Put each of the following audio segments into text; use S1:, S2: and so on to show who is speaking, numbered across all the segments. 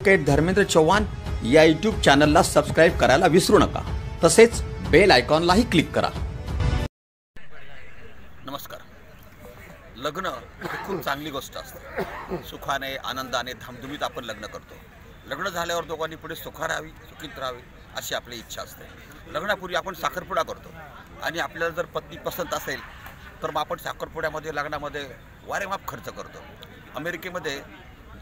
S1: Advocate Dharmendra Chavan या YouTube चॅनलला subscribe करायला विसरू नका। तसेच बेल आयकॉनलाही क्लिक करा।
S2: नमस्कार। लग्न ही खूप चांगली गोष्ट असते। सुखाने आनंदाने धामधुमीत आपण लग्न करतो। लग्न झाल्यावर दोघांनी पुढे सुखा राहावी, सुखीत राहावी अशी आपली इच्छा असते। लग्नापूर्वी आपण साखरपुडा करतो आणि आपल्याला जर पत्नी पसंत असेल तर मग आपण साखरपुड्यामध्ये लग्नामध्ये वारेमाप खर्च करतो। अमेरिकेमध्ये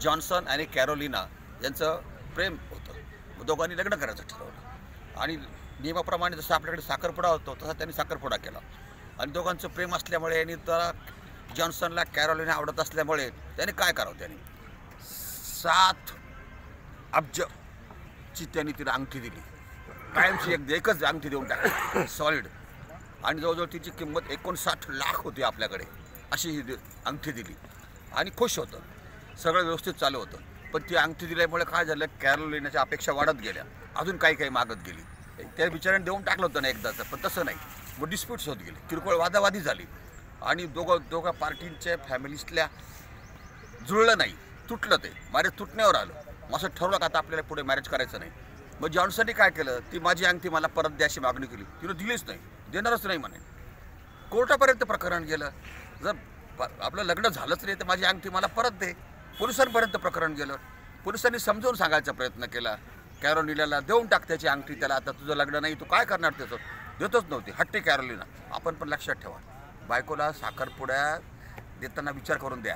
S2: जॉन्सन आणि कॅरोलिना यांचं प्रेम होतं। दोघांनी लग्न करायचं ठरवलं आणि नियमाप्रमाणे जसं आपल्याकडे साखरपुडा होतो तसा त्यांनी साखरपुडा केला आणि दोघांचं प्रेम असल्यामुळे आणि त्याला जॉन्सनला कॅरोलिना आवडत असल्यामुळे त्याने काय करावं, त्याने 7 अब्जची त्यांनी तिला अंगठी दिली। कायमची एकच अंगठी देऊन टाकली सॉलिड, आणि जवळजवळ तिची किंमत 59 लाख होती आपल्याकडे, अशी ही अंगठी दिली आणि खुश होतं, सगळं व्यवस्थित चालू होतं। पण ती अंगठी दिल्यामुळे काय झालं, कॅरोलिनाच्या अपेक्षा वाढत गेल्या, अजून काही मागत गेली। त्या विचाराने देऊन टाकलं होतं ना एकदाचं, पण तसं नाही, मग डिस्प्यूट्स होत गेले, किरकोळ वादावादी झाली आणि दोघा पार्टींच्या फॅमिलीतल्या जुळलं नाही, तुटलं, ते मॅरेज तुटण्यावर आलं। मग असं ठरवलं का आता आपल्याला पुढे मॅरेज करायचं नाही। मग जॉन्सनने काय केलं, ती माझी अंगठी मला परत द्या अशी मागणी केली, तिनं दिलीच नाही, देणारच नाही म्हणे। कोर्टापर्यंत प्रकरण गेलं, जर आपलं लग्न झालंच नाही तर माझी अंगठी मला परत दे। पोलिसांपर्यंत प्रकरण गेलं, पोलिसांनी समजावून सांगायचा प्रयत्न केला, कॅरोलिनाला देऊन टाक त्याची अंगठी, त्याला आता तुझं लग्न नाही, तू काय करणार त्याचं, देतच नव्हती, हट्टी कॅरोलिना। आपण पण लक्षात ठेवा, बायकोला साखरपुड्यात देताना विचार करून द्या।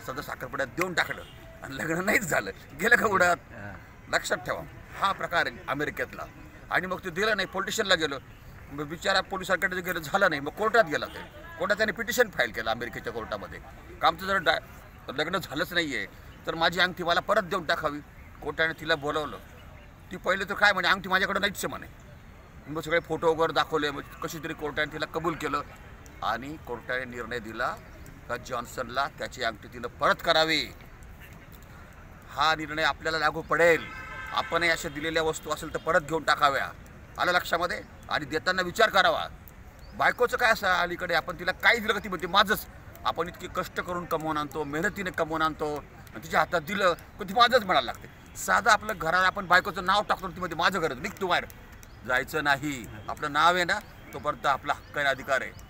S2: सध्या साखरपुड्यात देऊन टाकलं आणि लग्न नाहीच झालं, गेलं का उड्यात, लक्षात ठेवा, हा प्रकार आहे अमेरिकेतला। आणि मग ते दिलं नाही, पोलिटिशियनला गेलं, मग बिचारा पोलिसांकडे गेलं, झालं नाही, मग कोर्टात गेला, ते कोर्टात त्याने पिटिशन फाईल केलं अमेरिकेच्या कोर्टामध्ये, का आमचं जर लग्न झालंच नाही आहे तर माझी अंगठी मला परत देऊन टाकावी। कोर्टाने तिला बोलवलं, ती पहिले तर काय म्हणे, अंगठी माझ्याकडे नाहीच म्हणे। मग सगळे फोटो वगैरे दाखवले, मग कशी तरी कोर्टाने तिला कबूल केलं आणि कोर्टाने निर्णय दिला का जॉन्सनला त्याची अंगठी तिनं परत करावी। हा निर्णय आपल्याला लागू पडेल, आपणही अशा दिलेल्या वस्तू असेल तर परत घेऊन टाकाव्या, आलं लक्षामध्ये, आणि देताना विचार करावा। बायकोचं काय असं अलीकडे आपण तिला काय दिलं का ती म्हणते माझंच, आपण इतके कष्ट करून कमवून आणतो, मेहनतीने कमवून आणतो, तिच्या हातात दिलं पण ती माझंच म्हणायला लागते। साधं आपलं घराला आपण बायकोचं नाव टाकतो, ती मध्ये माझं घर, निघ तू बाहेर, जायचं नाही, आपलं नाव आहे ना तोपर्यंत आपला हक्क आणि अधिकार आहे।